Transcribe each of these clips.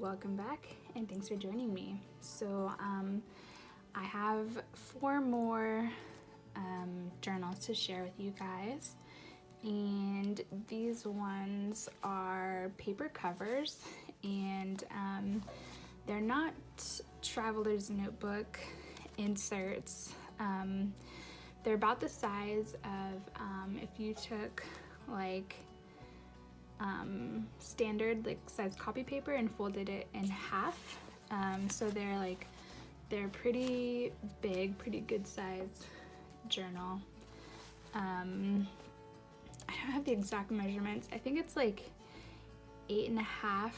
welcome back and thanks for joining me. So I have 4 more journals to share with you guys, and these ones are paper covers, and they're not traveler's notebook inserts. They're about the size of if you took like standard like size copy paper and folded it in half. So they're pretty big, pretty good size journal. I don't have the exact measurements. I think it's like 8.5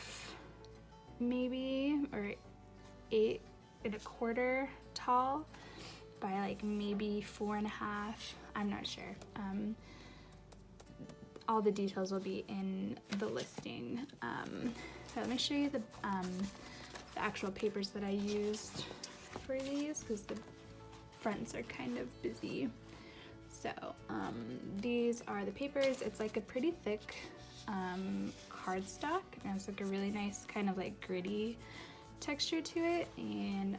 maybe, or 8.25 tall by like maybe 4.5. I'm not sure. All the details will be in the listing. So let me show you the actual papers that I used for these, because the fronts are kind of busy. So these are the papers. It's like a pretty thick cardstock, and it's like a really nice kind of like gritty texture to it, and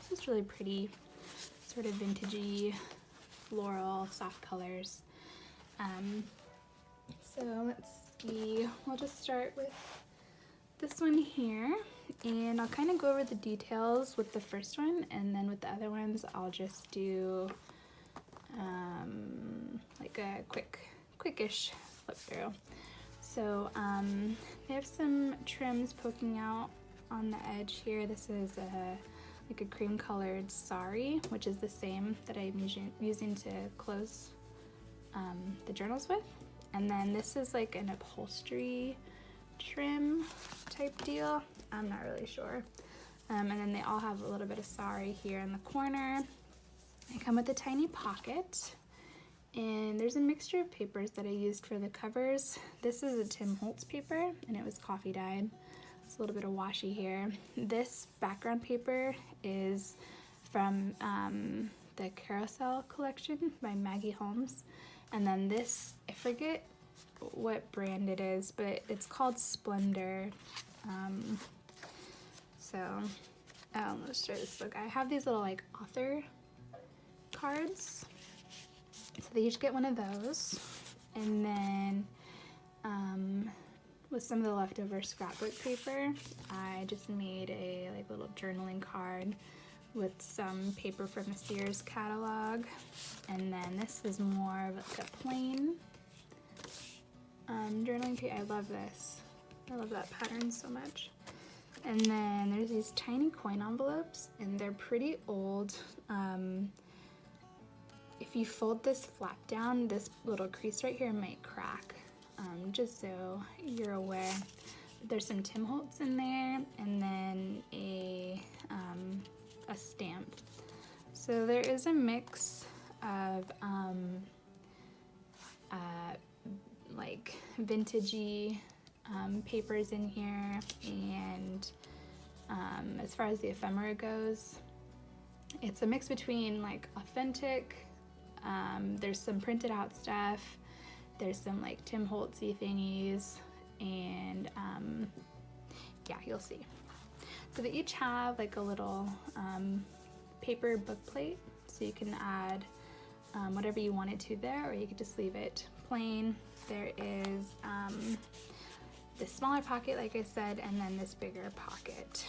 this is really pretty, sort of vintagey, floral, soft colors. So let's see, we'll just start with this one here, and I'll kind of go over the details with the first one, and then with the other ones I'll just do like a quickish flip through. So they have some trims poking out on the edge here. This is like a cream colored sari, which is the same that I'm using to close the journals with. And then this is like an upholstery trim type deal. I'm not really sure. And then they all have a little bit of sari here in the corner. They come with a tiny pocket, and there's a mixture of papers that I used for the covers. This is a Tim Holtz paper, and it was coffee dyed. It's a little bit of washi here. This background paper is from the Carousel collection by Maggie Holmes. And then this, I forget what brand it is, but it's called Splendor. Let's try this book. I have these little like author cards. So they each get one of those. And then with some of the leftover scrapbook paper, I just made a like little journaling card with some paper from the Sears catalog. And then this is more of like a plain journaling paper. I love this. I love that pattern so much. And then there's these tiny coin envelopes, and they're pretty old. If you fold this flap down, this little crease right here might crack, just so you're aware. There's some Tim Holtz in there, and then a stamp. So there is a mix of like vintagey papers in here, and as far as the ephemera goes, it's a mix between like authentic, there's some printed out stuff, there's some like Tim Holtz-y thingies, and yeah, you'll see. So they each have like a little paper book plate, so you can add whatever you wanted to there, or you could just leave it plain. There is this smaller pocket, like I said, and then this bigger pocket.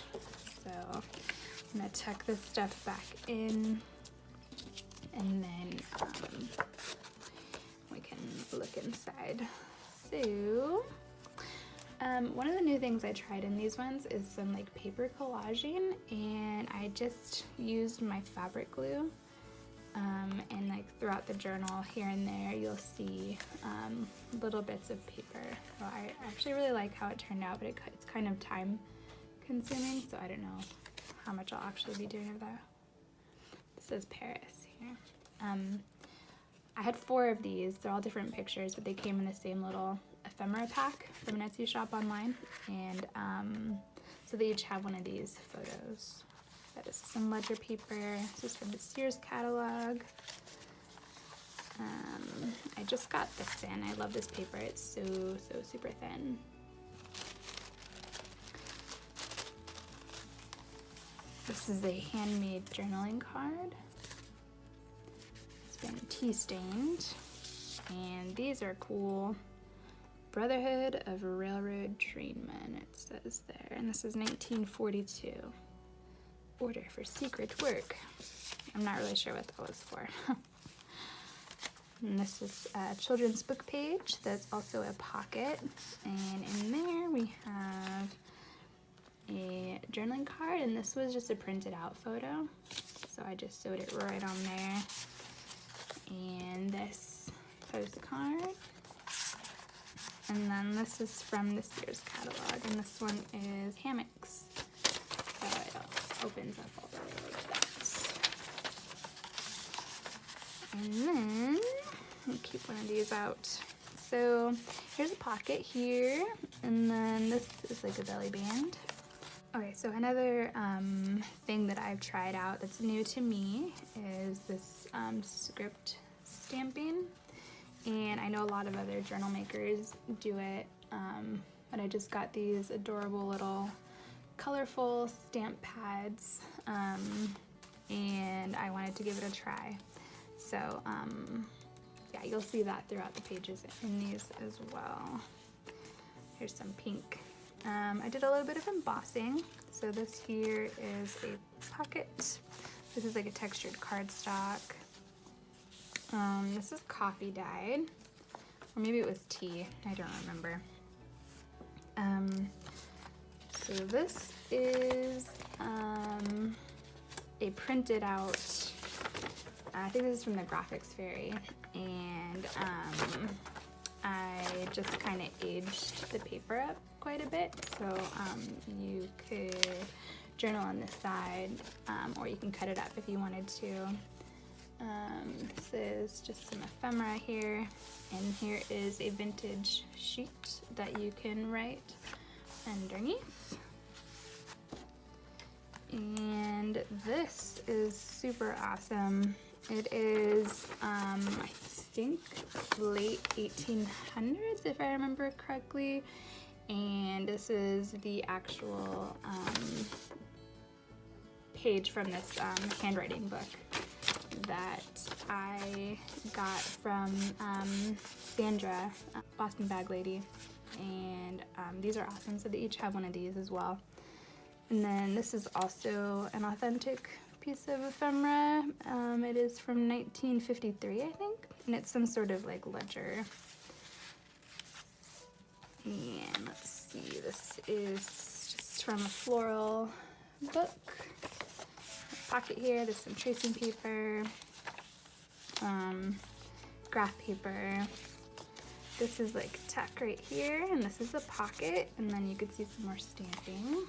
So I'm gonna tuck this stuff back in, and then we can look inside. So one of the new things I tried in these ones is some like paper collaging, and I just used my fabric glue, and like throughout the journal here and there you'll see little bits of paper. So I actually really like how it turned out, but it's kind of time consuming, so I don't know how much I'll actually be doing of that. This says Paris here. I had 4 of these. They're all different pictures, but they came in the same little ephemera pack from an Etsy shop online, and so they each have one of these photos. That is some ledger paper. This is from the Sears catalog. I just got this in. I love this paper. It's so super thin. This is a handmade journaling card. It's been tea stained. And these are cool. Brotherhood of Railroad Trainmen, it says there. And this is 1942. Order for secret work. I'm not really sure what that was for. And this is a children's book page. There's also a pocket. And in there we have a journaling card. And this was just a printed out photo. So I just sewed it right on there. And this postcard. And then this is from this year's catalog. And this one is hammocks. So it opens up all the way like that. And then I'll keep one of these out. So here's a pocket here, and then this is like a belly band. Okay, so another thing that I've tried out that's new to me is this script stamping. And I know a lot of other journal makers do it, but I just got these adorable little colorful stamp pads, and I wanted to give it a try. So yeah, you'll see that throughout the pages in these as well. Here's some pink. I did a little bit of embossing. So this here is a pocket. This is like a textured cardstock. This is coffee dyed, or maybe it was tea, I don't remember. So this is a printed out, I think this is from the Graphics Fairy, and I just kind of aged the paper up quite a bit, so you could journal on this side, or you can cut it up if you wanted to. This is just some ephemera here, and here is a vintage sheet that you can write underneath. And this is super awesome. It is, I think, late 1800s, if I remember correctly, and this is the actual page from this handwriting book that I got from Sandra, Boston Bag Lady, and these are awesome. So they each have one of these as well. And then this is also an authentic piece of ephemera. It is from 1953, I think, and it's some sort of like ledger. And let's see, this is just from a floral book. Pocket here, there's some tracing paper, graph paper. This is like tuck right here, and this is the pocket, and then you can see some more stamping.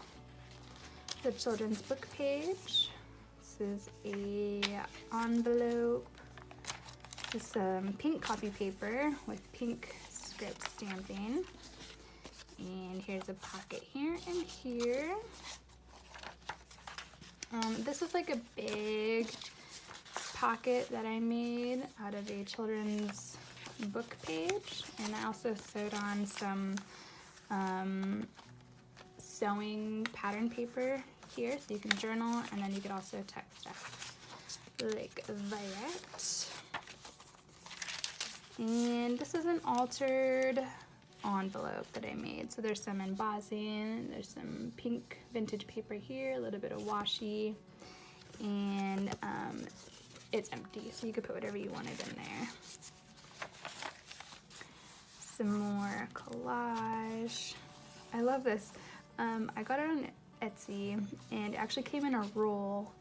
The children's book page. This is a envelope. This is some pink copy paper with pink script stamping. And here's a pocket here and here. This is like a big pocket that I made out of a children's book page, and I also sewed on some sewing pattern paper here, so you can journal, and then you could also text stuff like that. And this is an altered envelope that I made. So there's some embossing, there's some pink vintage paper here, a little bit of washi, and it's empty, so you could put whatever you wanted in there. Some more collage. I love this. I got it on Etsy, and it actually came in a roll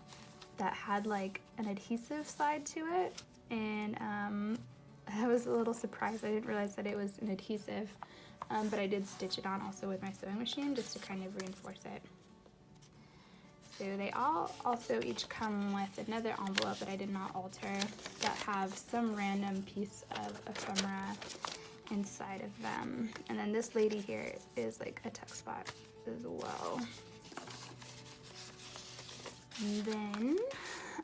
that had like an adhesive side to it, and I was a little surprised. I didn't realize that it was an adhesive, but I did stitch it on also with my sewing machine just to kind of reinforce it. So they all also each come with another envelope that I did not alter that have some random piece of ephemera inside of them. And then this lady here is like a tuck spot as well. And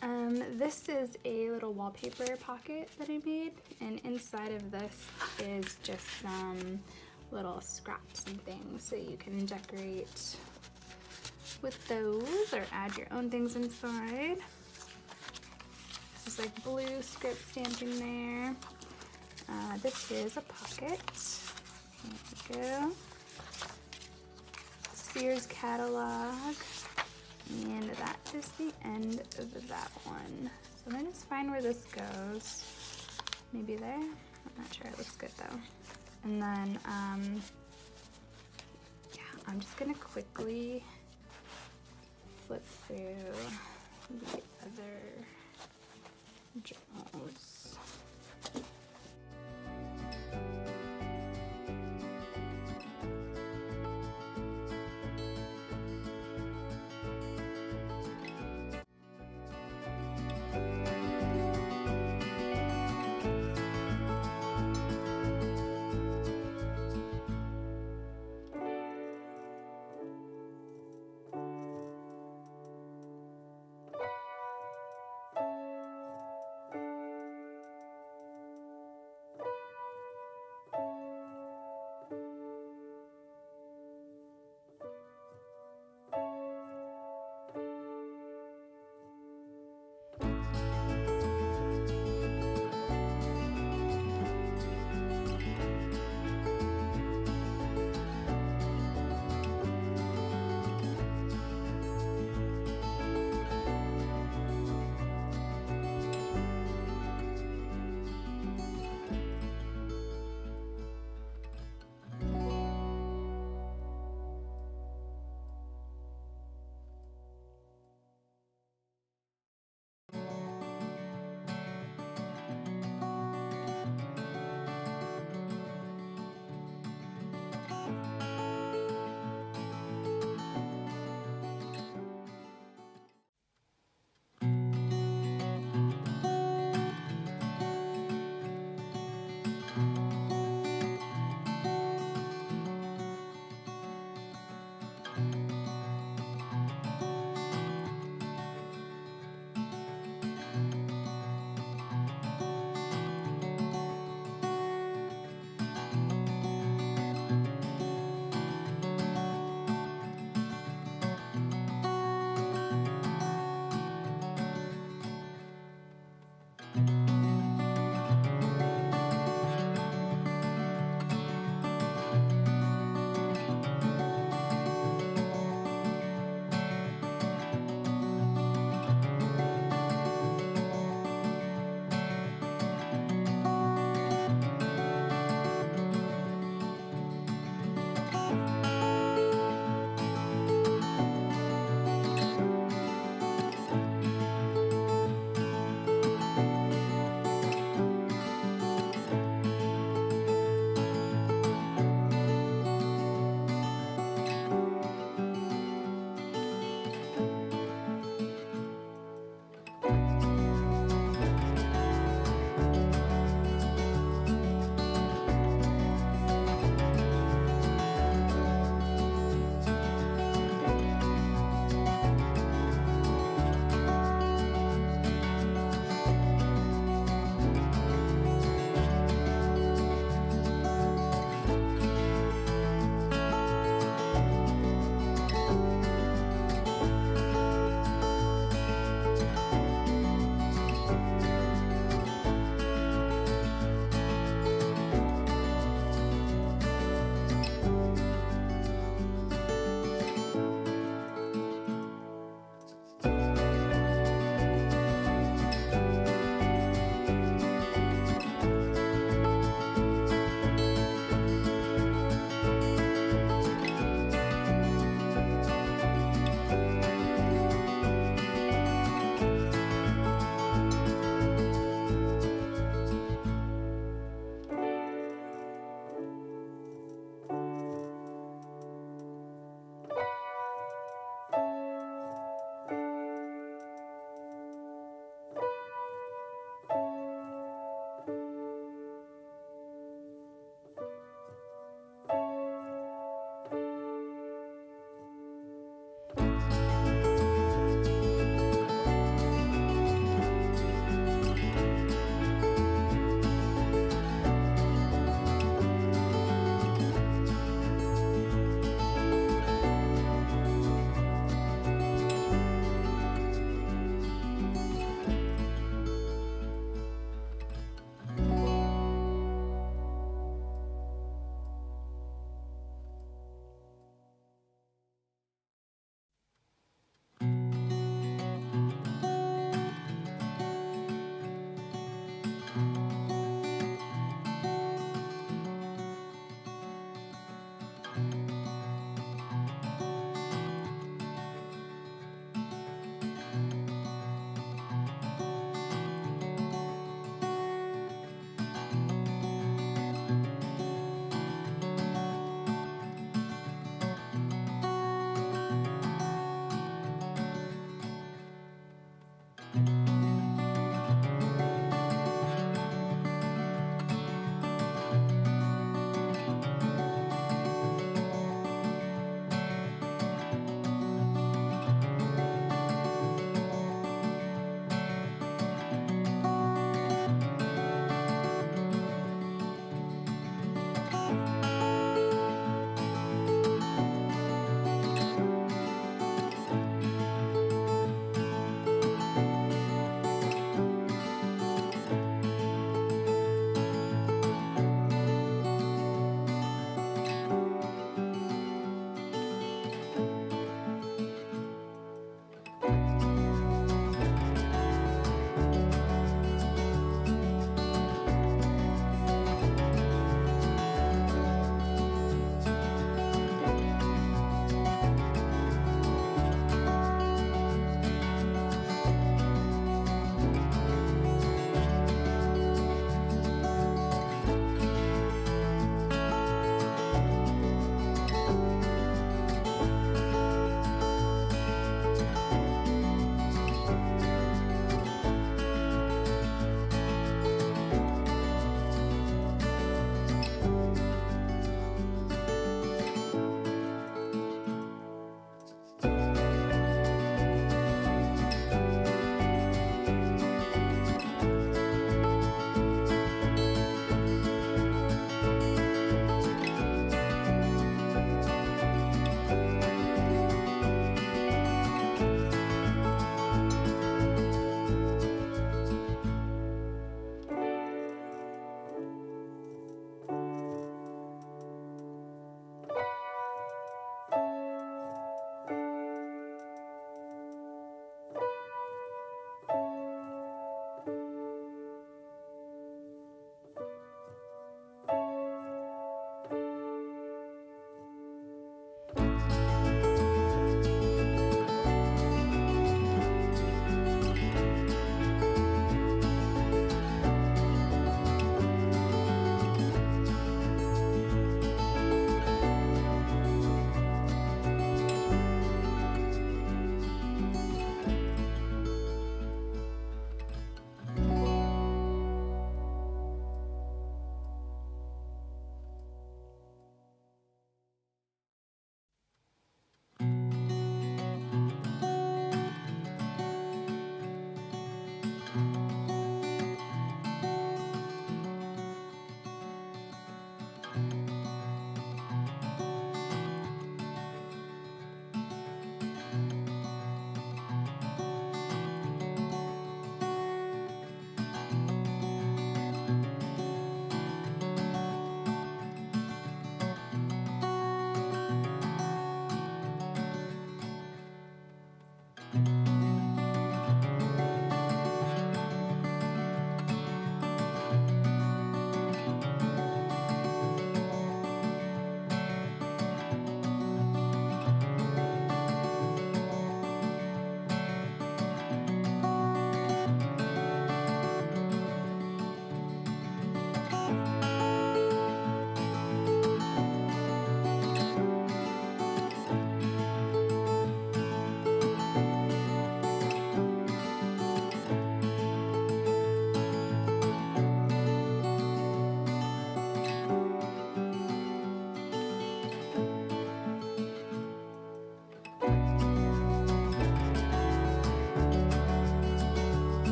then this is a little wallpaper pocket that I made, and inside of this is just some little scraps and things, so you can decorate with those or add your own things inside. This is like blue script stamping there. This here is a pocket. There we go. Sears catalog. And that is the end of that one. So let me just find where this goes. Maybe there? I'm not sure. It looks good though. And then, yeah, I'm just gonna quickly flip through the other journals.